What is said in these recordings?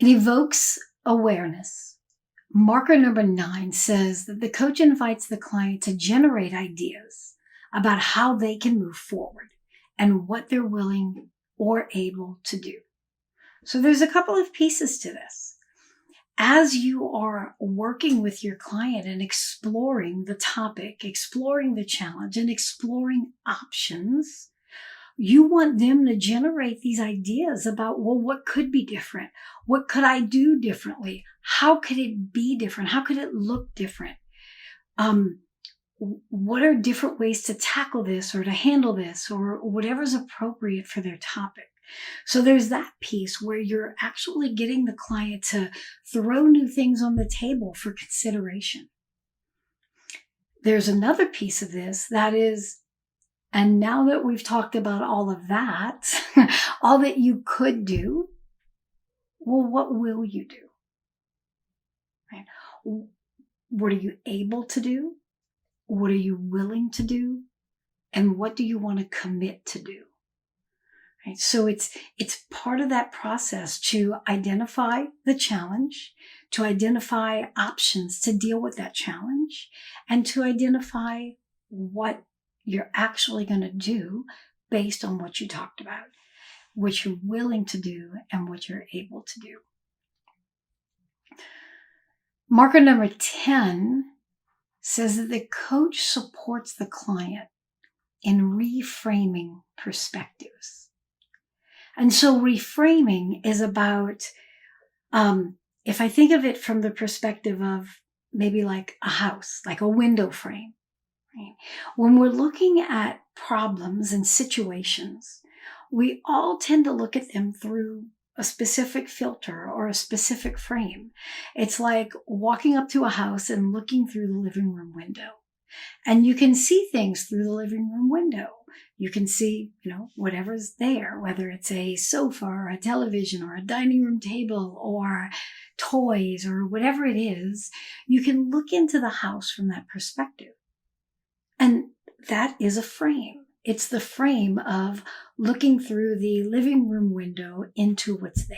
It evokes awareness. Marker number 9 says that the coach invites the client to generate ideas about how they can move forward and what they're willing or able to do. So there's a couple of pieces to this. As you are working with your client and exploring the topic, exploring the challenge, and exploring options, you want them to generate these ideas about, well, what could be different? What could I do differently? How could it be different? How could it look different? What are different ways to tackle this or to handle this or whatever's appropriate for their topic? So there's that piece where you're actually getting the client to throw new things on the table for consideration. There's another piece of this that is, and now that we've talked about all of that, all that you could do, well, what will you do? Right? What are you able to do? What are you willing to do? And what do you want to commit to do? Right? So it's part of that process to identify the challenge, to identify options to deal with that challenge, and to identify what you're actually going to do based on what you talked about, what you're willing to do, and what you're able to do. Marker number 10 says that the coach supports the client in reframing perspectives. And so reframing is about, if I think of it from the perspective of maybe like a house, like a window frame, right? When we're looking at problems and situations, we all tend to look at them through a specific filter or a specific frame. It's like walking up to a house and looking through the living room window. And you can see things through the living room window. You can see, whatever's there, whether it's a sofa or a television or a dining room table or toys or whatever it is. You can look into the house from that perspective. And that is a frame. It's the frame of looking through the living room window into what's there.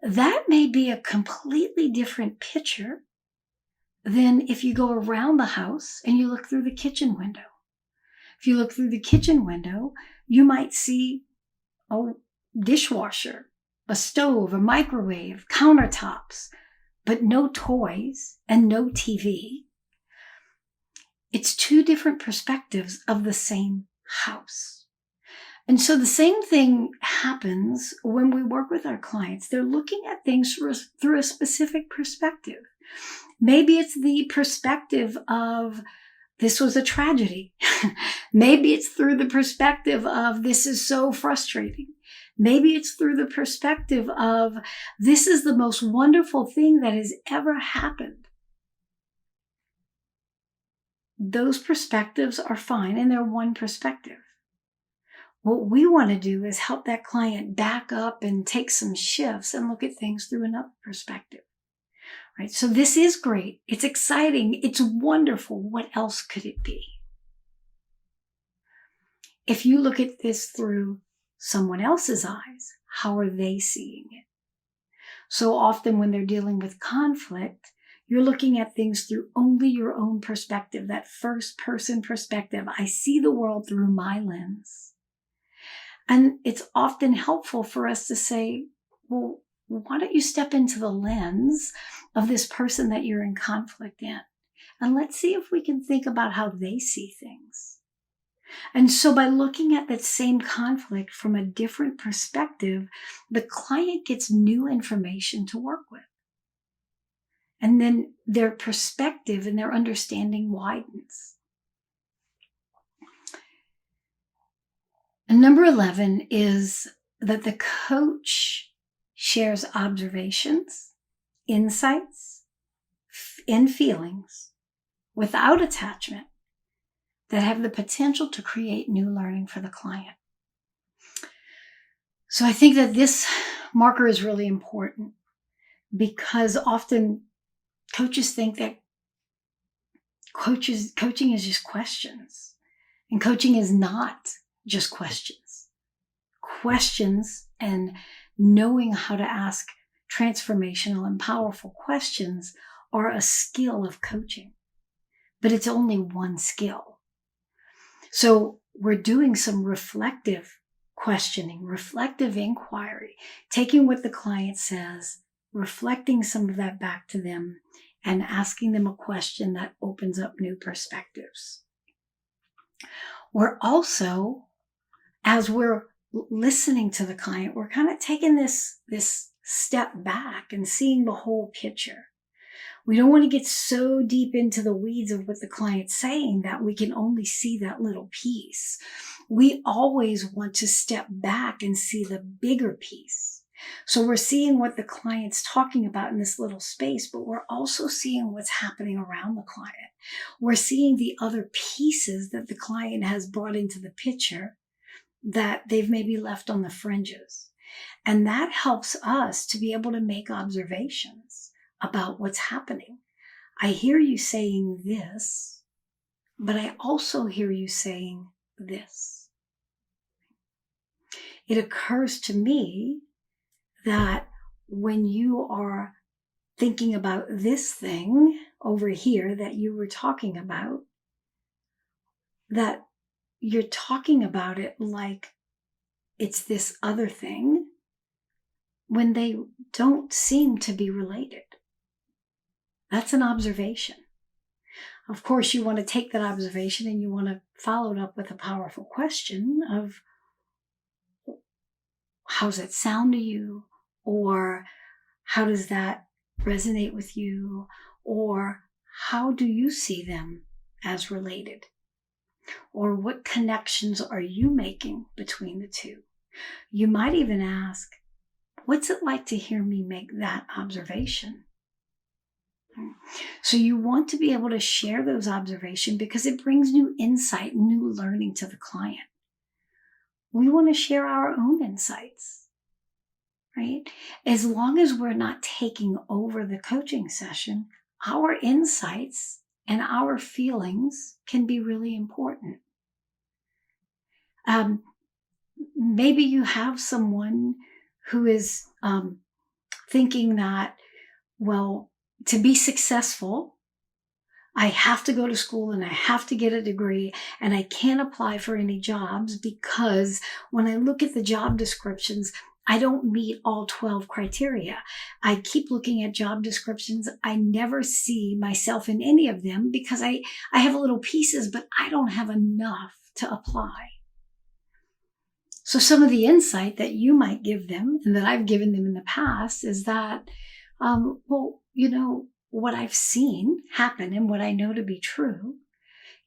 That may be a completely different picture than if you go around the house and you look through the kitchen window. If you look through the kitchen window, you might see a dishwasher, a stove, a microwave, countertops, but no toys and no TV. It's two different perspectives of the same house. And so the same thing happens when we work with our clients. They're looking at things through a specific perspective. Maybe it's the perspective of this was a tragedy. Maybe it's through the perspective of this is so frustrating. Maybe it's through the perspective of this is the most wonderful thing that has ever happened. Those perspectives are fine, and they're one perspective. What we want to do is help that client back up and take some shifts and look at things through another perspective. Right? So this is great. It's exciting. It's wonderful. What else could it be? If you look at this through someone else's eyes, how are they seeing it? So often when they're dealing with conflict, you're looking at things through only your own perspective, that first person perspective. I see the world through my lens. And it's often helpful for us to say, well, why don't you step into the lens of this person that you're in conflict in? And let's see if we can think about how they see things. And so by looking at that same conflict from a different perspective, the client gets new information to work with. And then their perspective and their understanding widens. And number 11 is that the coach shares observations, insights, and feelings without attachment that have the potential to create new learning for the client. So I think that this marker is really important because often coaches think that coaching is just questions, and coaching is not just questions. Questions and knowing how to ask transformational and powerful questions are a skill of coaching, but it's only one skill. So we're doing some reflective questioning, reflective inquiry, taking what the client says, reflecting some of that back to them, and asking them a question that opens up new perspectives. We're also, as we're listening to the client, we're kind of taking this step back and seeing the whole picture. We don't want to get so deep into the weeds of what the client's saying that we can only see that little piece. We always want to step back and see the bigger piece. So we're seeing what the client's talking about in this little space, but we're also seeing what's happening around the client. We're seeing the other pieces that the client has brought into the picture that they've maybe left on the fringes. And that helps us to be able to make observations about what's happening. I hear you saying this, but I also hear you saying this. It occurs to me that when you are thinking about this thing over here that you were talking about, that you're talking about it like it's this other thing when they don't seem to be related. That's an observation. Of course, you want to take that observation and you want to follow it up with a powerful question of, how's it sound to you? Or how does that resonate with you? Or how do you see them as related? Or what connections are you making between the two? You might even ask, what's it like to hear me make that observation? So you want to be able to share those observations because it brings new insight, new learning to the client. We want to share our own insights, right? As long as we're not taking over the coaching session, our insights and our feelings can be really important. Maybe you have someone who is thinking that, well, to be successful, I have to go to school and I have to get a degree and I can't apply for any jobs because when I look at the job descriptions, I don't meet all 12 criteria. I keep looking at job descriptions. I never see myself in any of them because I have little pieces, but I don't have enough to apply. So some of the insight that you might give them and that I've given them in the past is that, well, you know, what I've seen happen and what I know to be true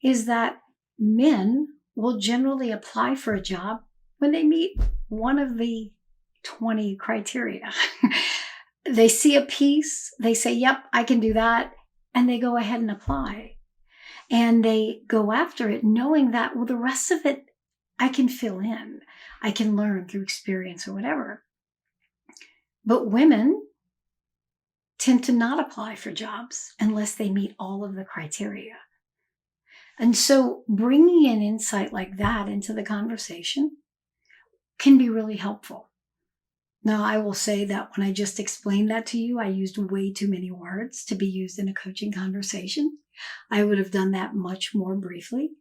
is that men will generally apply for a job when they meet one of the 20 criteria. They see a piece, they say, yep, I can do that, and they go ahead and apply. And they go after it knowing that, well, the rest of it I can fill in. I can learn through experience or whatever. But women tend to not apply for jobs unless they meet all of the criteria. And so bringing an insight like that into the conversation can be really helpful. Now, I will say that when I just explained that to you, I used way too many words to be used in a coaching conversation. I would have done that much more briefly,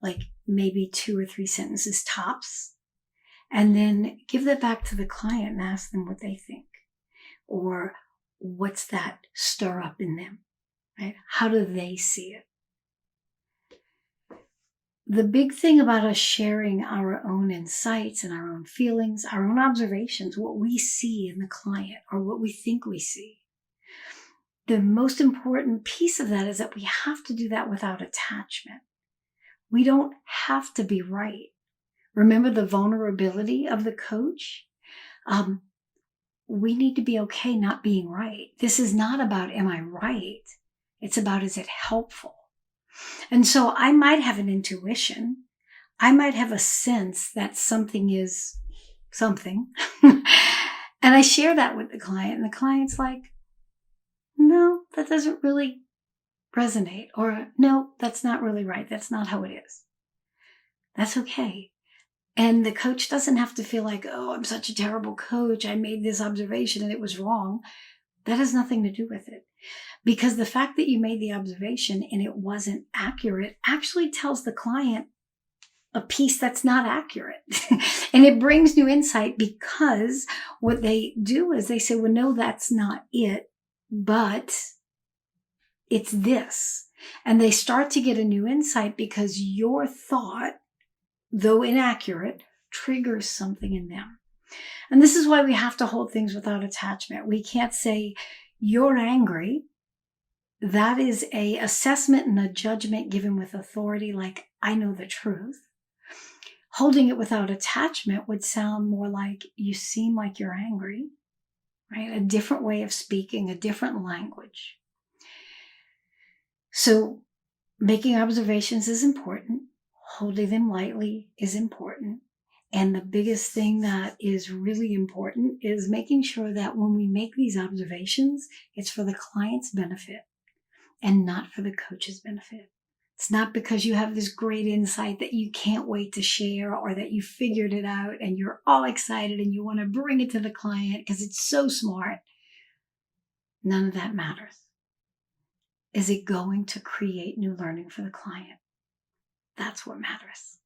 like maybe 2 or 3 sentences tops, and then give that back to the client and ask them what they think. Or what's that stir up in them, right? How do they see it? The big thing about us sharing our own insights and our own feelings, our own observations, what we see in the client or what we think we see, the most important piece of that is that we have to do that without attachment. We don't have to be right. Remember the vulnerability of the coach? We need to be okay not being right. This is not about, am I right? It's about, is it helpful? And so I might have an intuition. I might have a sense that something is something. And I share that with the client. And the client's like, no, that doesn't really resonate. Or no, that's not really right. That's not how it is. That's okay. And the coach doesn't have to feel like, oh, I'm such a terrible coach. I made this observation and it was wrong. That has nothing to do with it. Because the fact that you made the observation and it wasn't accurate actually tells the client a piece that's not accurate. And it brings new insight, because what they do is they say, well, no, that's not it, but it's this. And they start to get a new insight because your thought, though inaccurate, triggers something in them. And this is why we have to hold things without attachment. We can't say, you're angry. That is a assessment and a judgment given with authority, like, I know the truth. Holding it without attachment would sound more like, you seem like you're angry, right? A different way of speaking, a different language. So making observations is important. Holding them lightly is important. And the biggest thing that is really important is making sure that when we make these observations, it's for the client's benefit and not for the coach's benefit. It's not because you have this great insight that you can't wait to share, or that you figured it out and you're all excited and you want to bring it to the client because it's so smart. None of that matters. Is it going to create new learning for the client? That's what matters.